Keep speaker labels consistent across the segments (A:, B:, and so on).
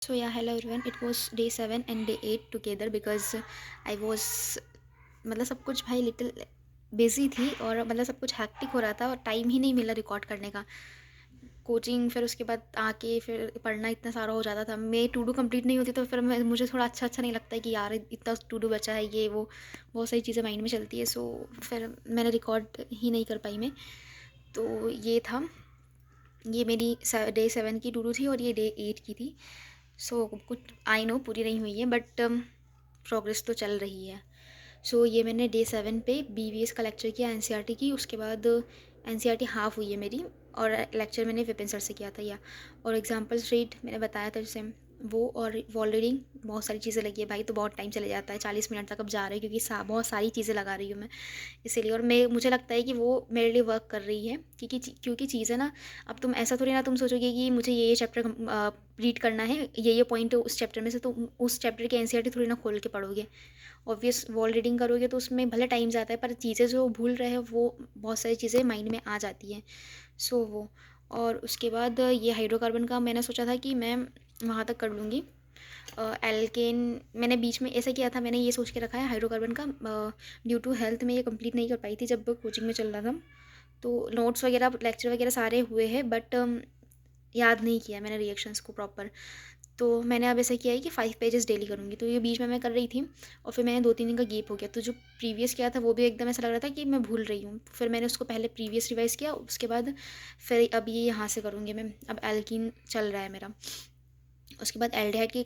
A: So yeah, hello everyone. It was day 7 and day 8 together because I was मतलब सब कुछ भाई little busy थी और मतलब सब कुछ हैक्टिक हो रहा था और टाइम ही नहीं मिला रिकॉर्ड करने का। कोचिंग फिर उसके बाद आके फिर पढ़ना इतना सारा हो जाता था। मैं टू डू कंप्लीट नहीं होती तो फिर मैं मुझे थोड़ा अच्छा नहीं लगता है कि यार इतना टू डू बचा है, ये वो बहुत सारी चीज़ें माइंड में चलती है। सो फिर मैंने रिकॉर्ड ही नहीं कर पाई मैं। तो ये था, ये मेरी डे 7 की टू डू थी और ये डे 8 की थी। सो कुछ आई नो पूरी नहीं हुई है बट प्रोग्रेस तो चल रही है। सो ये मैंने डे 7 पे BVS का लेक्चर किया, NCERT की। उसके बाद NCERT हाफ़ हुई है मेरी और लेक्चर मैंने विपिन सर से किया था या और एग्जाम्पल्स रीड मैंने बताया था जैसे वो, और वॉल रीडिंग बहुत सारी चीज़ें लगी है भाई। तो बहुत टाइम चले जाता है, 40 मिनट तक अब जा रही है क्योंकि बहुत सारी चीज़ें लगा रही हूँ मैं इसीलिए। और मैं मुझे लगता है कि वो मेरे लिए वर्क कर रही है क्योंकि चीज़ें ना, अब तुम ऐसा थोड़ी ना तुम सोचोगे कि मुझे ये चैप्टर रीड करना है, ये पॉइंट उस चैप्टर में से, तो उस चैप्टर के NCERT थोड़ी ना खोल के पढ़ोगे। ऑब्वियस वॉल रीडिंग करोगे तो उसमें भले टाइम जाता है पर चीज़ें जो भूल रहे हो वो बहुत सारी चीज़ें माइंड में आ जाती हैं। सो वो, और उसके बाद ये हाइड्रोकार्बन का मैंने सोचा था कि मैं वहाँ तक कर लूँगी। एल्केन मैंने बीच में ऐसा किया था, मैंने ये सोच के रखा है हाइड्रोकार्बन का, ड्यू टू हेल्थ में ये कंप्लीट नहीं कर पाई थी जब कोचिंग में चल रहा था। तो नोट्स वगैरह लेक्चर वगैरह सारे हुए हैं बट याद नहीं किया मैंने रिएक्शंस को प्रॉपर। तो मैंने अब ऐसा किया है कि 5 पेजेस डेली करूँगी। तो ये बीच में मैं कर रही थी और फिर मैंने 2-3 दिन का गैप हो गया। तो जो प्रीवियस किया था वो भी एकदम ऐसा लग रहा था कि मैं भूल रही हूँ। फिर मैंने उसको पहले प्रीवियस रिवाइज़ किया, उसके बाद फिर अब ये यहाँ से करूँगी मैं। अब एल्कीन चल रहा है मेरा। उसके बाद एल्डिहाइड की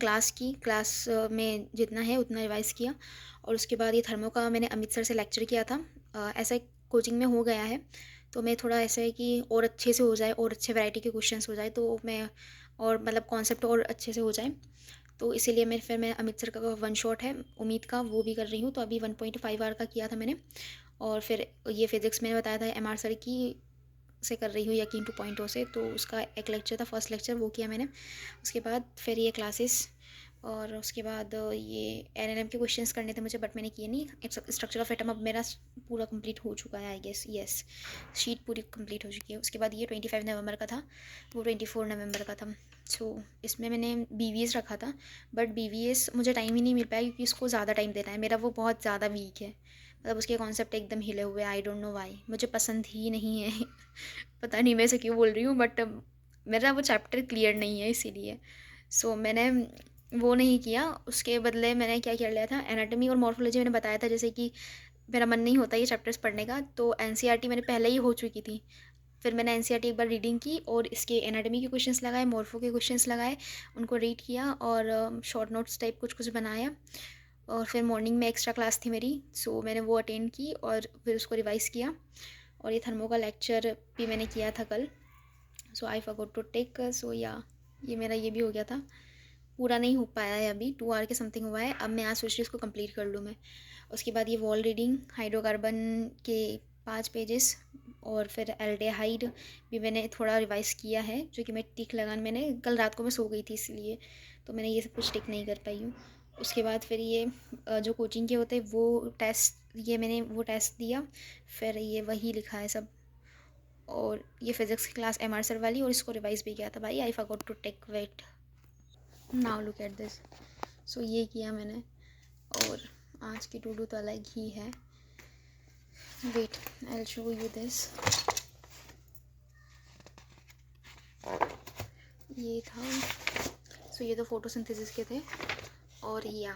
A: क्लास में जितना है उतना रिवाइज़ किया। और उसके बाद ये थर्मो का मैंने अमित सर से लेक्चर किया था। ऐसा कोचिंग में हो गया है तो मैं थोड़ा ऐसा है कि और अच्छे से हो जाए और अच्छे वैरायटी के क्वेश्चंस हो जाए तो मैं, और मतलब कॉन्सेप्ट और अच्छे से हो जाए। तो इसीलिए मैं अमित सर का वन शॉट है उम्मीद का वो भी कर रही हूँ। तो अभी 1.5 आवर का किया था मैंने। और फिर ये फिज़िक्स मैंने बताया था MR सर की से कर रही हूँ, यकीन 2.0 से। तो उसका एक लेक्चर था, फर्स्ट लेक्चर, वो किया मैंने। उसके बाद फिर ये क्लासेस, और उसके बाद ये NLM के क्वेश्चंस करने थे मुझे बट मैंने किए नहीं। स्ट्रक्चर ऑफ एटम अब मेरा पूरा कंप्लीट हो चुका है आई गेस, यस, शीट पूरी कंप्लीट हो चुकी है। उसके बाद ये 25 नवंबर का था, वो 24 नवंबर का था। सो इसमें मैंने BVS रखा था बट BVS मुझे टाइम ही नहीं मिल पाया क्योंकि इसको ज़्यादा टाइम देना है, मेरा वो बहुत ज़्यादा वीक है। मतलब उसके कॉन्सेप्ट एकदम हिले हुए, आई डोंट नो वाई, मुझे पसंद ही नहीं है पता नहीं मैं इसे क्यों बोल रही हूँ बट मेरा वो चैप्टर क्लियर नहीं है इसीलिए। सो मैंने वो नहीं किया, उसके बदले मैंने क्या कर लिया था, एनाटॉमी और मॉर्फोलॉजी मैंने बताया था जैसे कि मेरा मन नहीं होता ये चैप्टर्स पढ़ने का, तो NCERT मैंने पहले ही हो चुकी थी। फिर मैंने NCERT एक बार रीडिंग की और इसके एनाटॉमी के क्वेश्चंस लगाए, मॉर्फो के क्वेश्चंस लगाए, उनको रीड किया और शॉर्ट नोट्स टाइप कुछ कुछ बनाया। और फिर मॉर्निंग में एक्स्ट्रा क्लास थी मेरी, सो मैंने वो अटेंड की और फिर उसको रिवाइज़ किया। और ये थर्मो का लेक्चर भी मैंने किया था कल। सो आई फॉरगॉट टू टेक, सो या ये मेरा ये भी हो गया था। पूरा नहीं हो पाया है, अभी 2 आवर के समथिंग हुआ है। अब मैं आज सोच रही हूँ इसको कंप्लीट कर लूँ मैं। उसके बाद ये वॉल रीडिंग हाइड्रोकार्बन के 5 पेजेस, और फिर एल्डेहाइड भी मैंने थोड़ा रिवाइज़ किया है जो कि मैं टिक लगान, मैंने कल रात को मैं सो गई थी इसलिए तो मैंने ये सब कुछ टिक नहीं कर पाई हूँ। उसके बाद फिर ये जो कोचिंग के होते वो टेस्ट, ये मैंने वो टेस्ट दिया, फिर ये वही लिखा है सब। और ये फिज़िक्स की क्लास MR सर वाली, और इसको रिवाइज़ भी किया था भाई, I forgot to take weight, now look at this. So ये किया मैंने। और आज की टू डू तो अलग ही है, wait I will show you this. ये था, सो ये तो फोटोसिंथेसिस के थे। और ये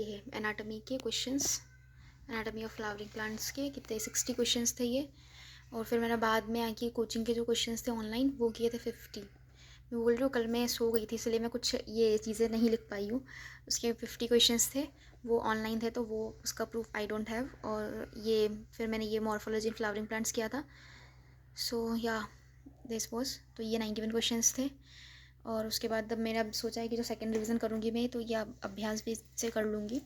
A: है एनाटॉमी के questions, anatomy of flowering plants के कितने 60 क्वेश्चंस थे ये। और फिर मैंने बाद में आके कोचिंग के जो क्वेश्चंस थे ऑनलाइन वो किए थे 50। मैं बोल रही हूँ कल मैं सो गई थी इसलिए मैं कुछ ये चीज़ें नहीं लिख पाई हूँ। उसके 50 क्वेश्चंस थे, वो ऑनलाइन थे तो वो उसका प्रूफ आई डोंट हैव। और ये फिर मैंने ये मॉर्फोलॉजी इन फ्लावरिंग प्लांट्स किया था। सो या दिस वॉज, तो ये 91 क्वेश्चंस थे। और उसके बाद अब मैंने अब सोचा है कि जो सेकंड रिवीजन करूँगी मैं तो यह अभ्यास भी से कर लूँगी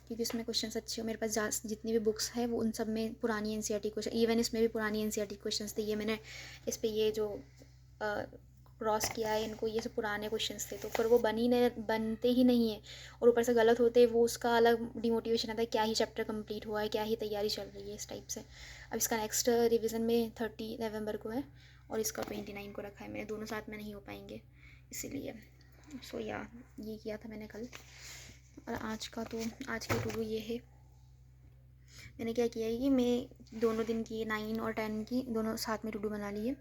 A: क्योंकि उसमें क्वेश्चंस अच्छे हो। मेरे पास जितनी भी बुक्स है वो उन सब में पुरानी NCERT क्वेश्चन, इवन इसमें भी पुरानी NCERT क्वेश्चंस थे। ये मैंने इस पे ये जो क्रॉस किया है इनको, ये सब पुराने क्वेश्चंस थे तो फिर वो बनते ही नहीं है। और ऊपर से गलत होते वो उसका अलग डिमोटिवेशन आता है, क्या ही चैप्टर कंप्लीट हुआ है, क्या ही तैयारी चल रही है इस टाइप से। अब इसका नेक्स्ट रिवीजन में 30 नवंबर को है और इसका 29 को रखा है मैंने, दोनों साथ में नहीं हो पाएंगे इसीलिए। सो या ये किया था मैंने कल। और आज की टू डू ये है। मैंने क्या किया है कि मैं दोनों दिन की 9 और 10 की दोनों साथ में टू डू बना लिए।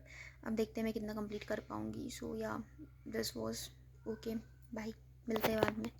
A: अब देखते हैं मैं कितना कंप्लीट कर पाऊँगी। सो या दिस वॉज ओके। बाय, मिलते हैं बाद में।